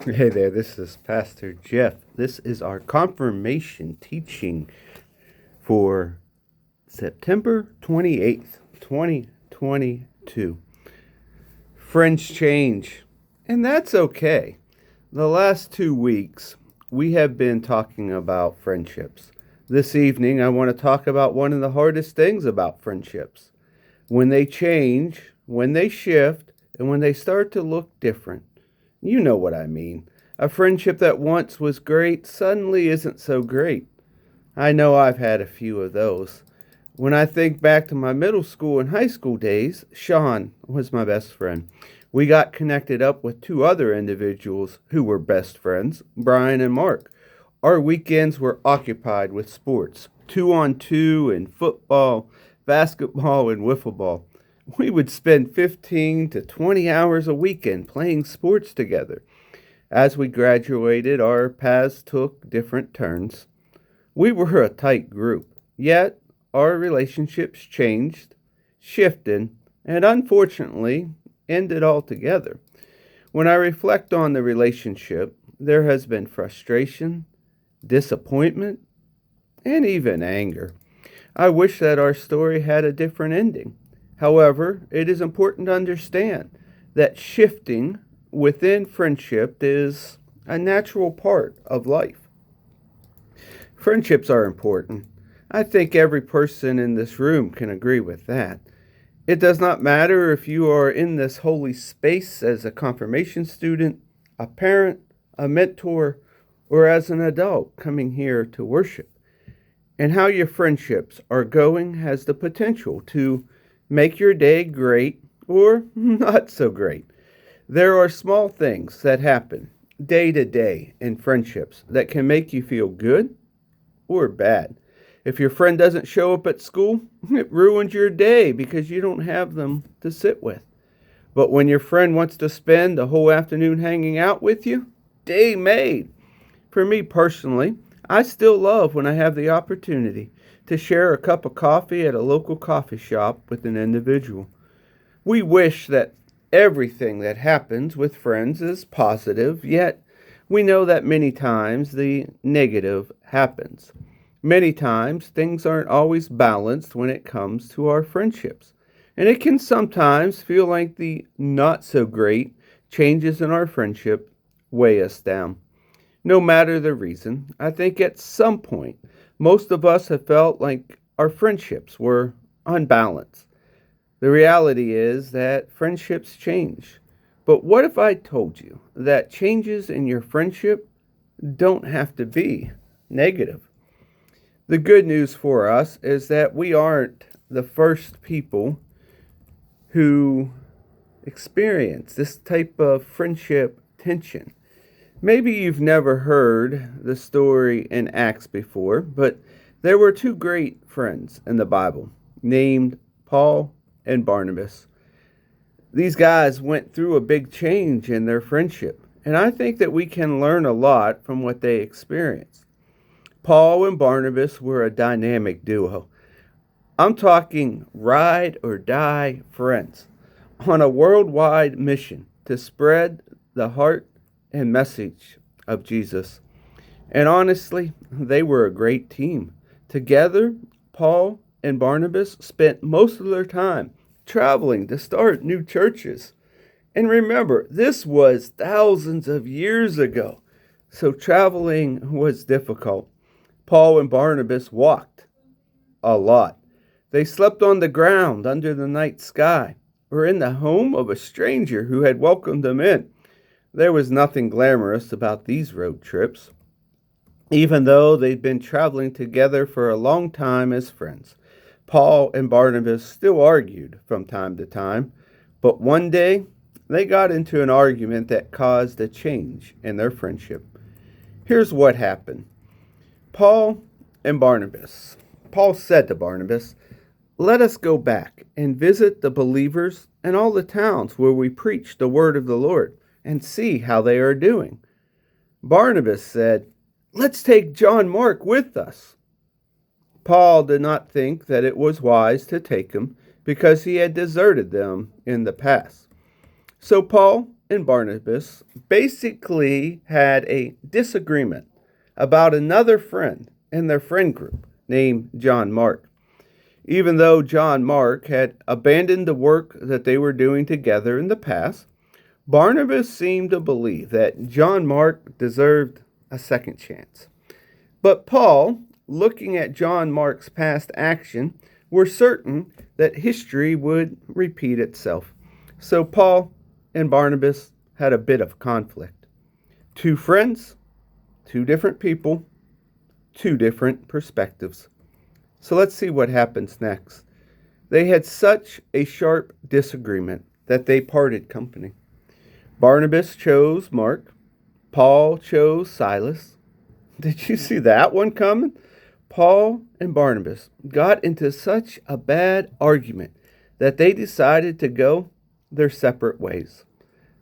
Hey there, this is Pastor Jeff. This is our confirmation teaching for September 28th, 2022. Friends change, and that's okay. The last 2 weeks, we have been talking about friendships. This evening, I want to talk about one of the hardest things about friendships. When they change, when they shift, and when they start to look different. You know what I mean. A friendship that once was great suddenly isn't so great. I know I've had a few of those. When I think back to my middle school and high school days, Sean was my best friend. We got connected up with two other individuals who were best friends, Brian and Mark. Our weekends were occupied with sports, 2-on-2 and football, basketball and wiffle ball. We would spend 15 to 20 hours a weekend playing sports together. As we graduated, our paths took different turns. We were a tight group, yet our relationships changed, shifted, and unfortunately ended altogether. When I reflect on the relationship, there has been frustration, disappointment, and even anger. I wish that our story had a different ending. However, it is important to understand that shifting within friendship is a natural part of life. Friendships are important. I think every person in this room can agree with that. It does not matter if you are in this holy space as a confirmation student, a parent, a mentor, or as an adult coming here to worship. And how your friendships are going has the potential to make your day great or not so great. There are small things that happen day to day in friendships that can make you feel good or bad. If your friend doesn't show up at school, it ruins your day because you don't have them to sit with. But when your friend wants to spend the whole afternoon hanging out with you, day made. For me personally, I still love when I have the opportunity to share a cup of coffee at a local coffee shop with an individual. We wish that everything that happens with friends is positive, yet we know that many times the negative happens. Many times things aren't always balanced when it comes to our friendships. And it can sometimes feel like the not so great changes in our friendship weigh us down. No matter the reason, I think at some point, most of us have felt like our friendships were unbalanced. The reality is that friendships change. But what if I told you that changes in your friendship don't have to be negative? The good news for us is that we aren't the first people who experience this type of friendship tension. Maybe you've never heard the story in Acts before, but there were two great friends in the Bible named Paul and Barnabas. These guys went through a big change in their friendship, and I think that we can learn a lot from what they experienced. Paul and Barnabas were a dynamic duo. I'm talking ride or die friends on a worldwide mission to spread the heart and message of Jesus. And honestly, they were a great team. Together, Paul and Barnabas spent most of their time traveling to start new churches. And remember, this was thousands of years ago, so traveling was difficult. Paul and Barnabas walked a lot. They slept on the ground under the night sky or in the home of a stranger who had welcomed them in. There was nothing glamorous about these road trips, even though they'd been traveling together for a long time as friends. Paul and Barnabas still argued from time to time, but one day they got into an argument that caused a change in their friendship. Here's what happened. Paul and Barnabas. Paul said to Barnabas, "Let us go back and visit the believers in all the towns where we preach the word of the Lord and see how they are doing." Barnabas said, "Let's take John Mark with us." Paul did not think that it was wise to take him because he had deserted them in the past. So Paul and Barnabas basically had a disagreement about another friend in their friend group named John Mark. Even though John Mark had abandoned the work that they were doing together in the past, Barnabas seemed to believe that John Mark deserved a second chance. But Paul, looking at John Mark's past action, were certain that history would repeat itself. So Paul and Barnabas had a bit of conflict. Two friends, two different people, two different perspectives. So let's see what happens next. They had such a sharp disagreement that they parted company. Barnabas chose Mark. Paul chose Silas. Did you see that one coming? Paul and Barnabas got into such a bad argument that they decided to go their separate ways.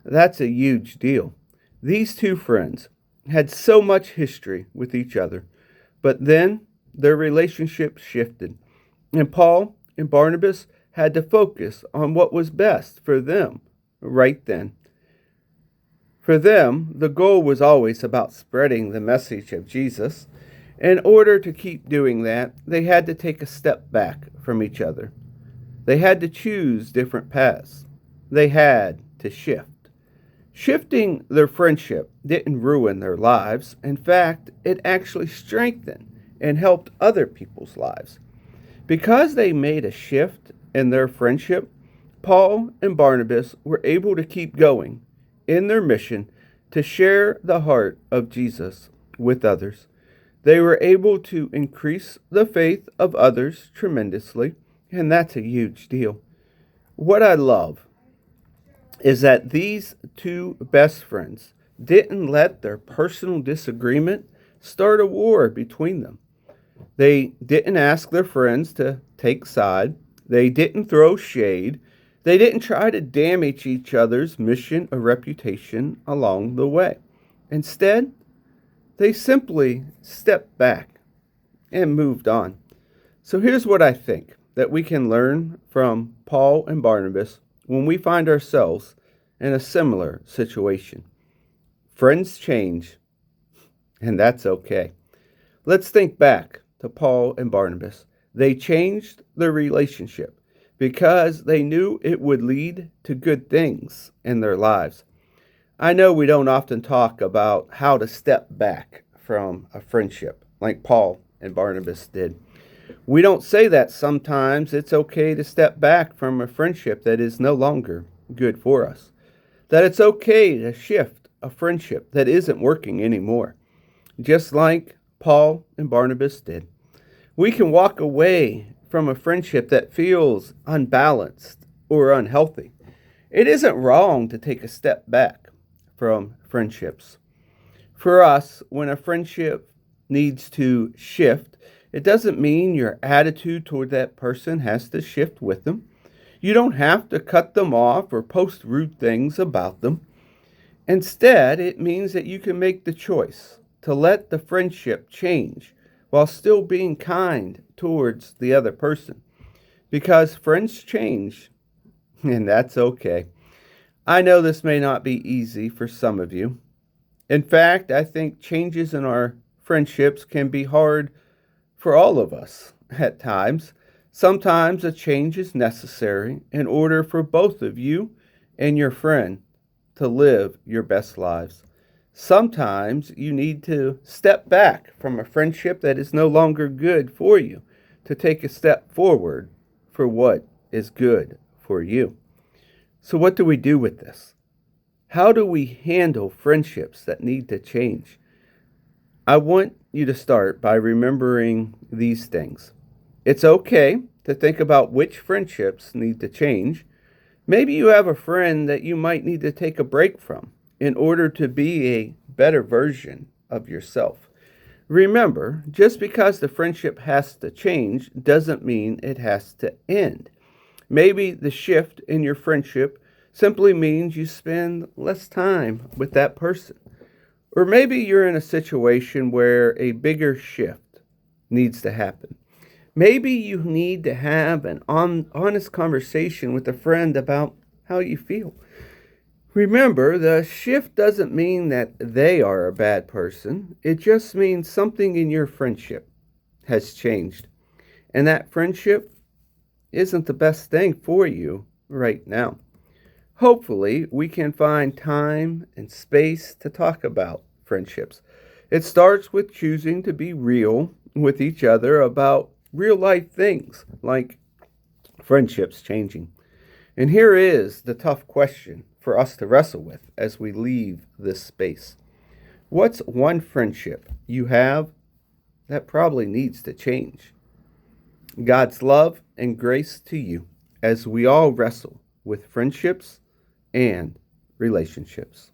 That's a huge deal. These two friends had so much history with each other, but then their relationship shifted, and Paul and Barnabas had to focus on what was best for them right then. For them, the goal was always about spreading the message of Jesus. In order to keep doing that, they had to take a step back from each other. They had to choose different paths. They had to shift. Shifting their friendship didn't ruin their lives. In fact, it actually strengthened and helped other people's lives. Because they made a shift in their friendship, Paul and Barnabas were able to keep going in their mission to share the heart of Jesus with others. They were able to increase the faith of others tremendously, and that's a huge deal. What I love is that these two best friends didn't let their personal disagreement start a war between them. They didn't ask their friends to take side. They didn't throw shade. They didn't try to damage each other's mission or reputation along the way. Instead, they simply stepped back and moved on. So here's what I think that we can learn from Paul and Barnabas when we find ourselves in a similar situation. Friends change, and that's okay. Let's think back to Paul and Barnabas. They changed their relationship because they knew it would lead to good things in their lives. I know we don't often talk about how to step back from a friendship like Paul and Barnabas did. We don't say that sometimes it's okay to step back from a friendship that is no longer good for us. That it's okay to shift a friendship that isn't working anymore, just like Paul and Barnabas did. We can walk away from a friendship that feels unbalanced or unhealthy. It isn't wrong to take a step back from friendships. For us, when a friendship needs to shift, it doesn't mean your attitude toward that person has to shift with them. You don't have to cut them off or post rude things about them. Instead, it means that you can make the choice to let the friendship change while still being kind towards the other person. Because friends change, and that's okay. I know this may not be easy for some of you. In fact, I think changes in our friendships can be hard for all of us at times. Sometimes a change is necessary in order for both of you and your friend to live your best lives. Sometimes you need to step back from a friendship that is no longer good for you to take a step forward for what is good for you. So what do we do with this? How do we handle friendships that need to change? I want you to start by remembering these things. It's okay to think about which friendships need to change. Maybe you have a friend that you might need to take a break from in order to be a better version of yourself. Remember, just because the friendship has to change doesn't mean it has to end. Maybe the shift in your friendship simply means you spend less time with that person. Or maybe you're in a situation where a bigger shift needs to happen. Maybe you need to have an honest conversation with a friend about how you feel. Remember, the shift doesn't mean that they are a bad person. It just means something in your friendship has changed. And that friendship isn't the best thing for you right now. Hopefully, we can find time and space to talk about friendships. It starts with choosing to be real with each other about real life things like friendships changing. And here is the tough question for us to wrestle with as we leave this space. What's one friendship you have that probably needs to change? God's love and grace to you as we all wrestle with friendships and relationships.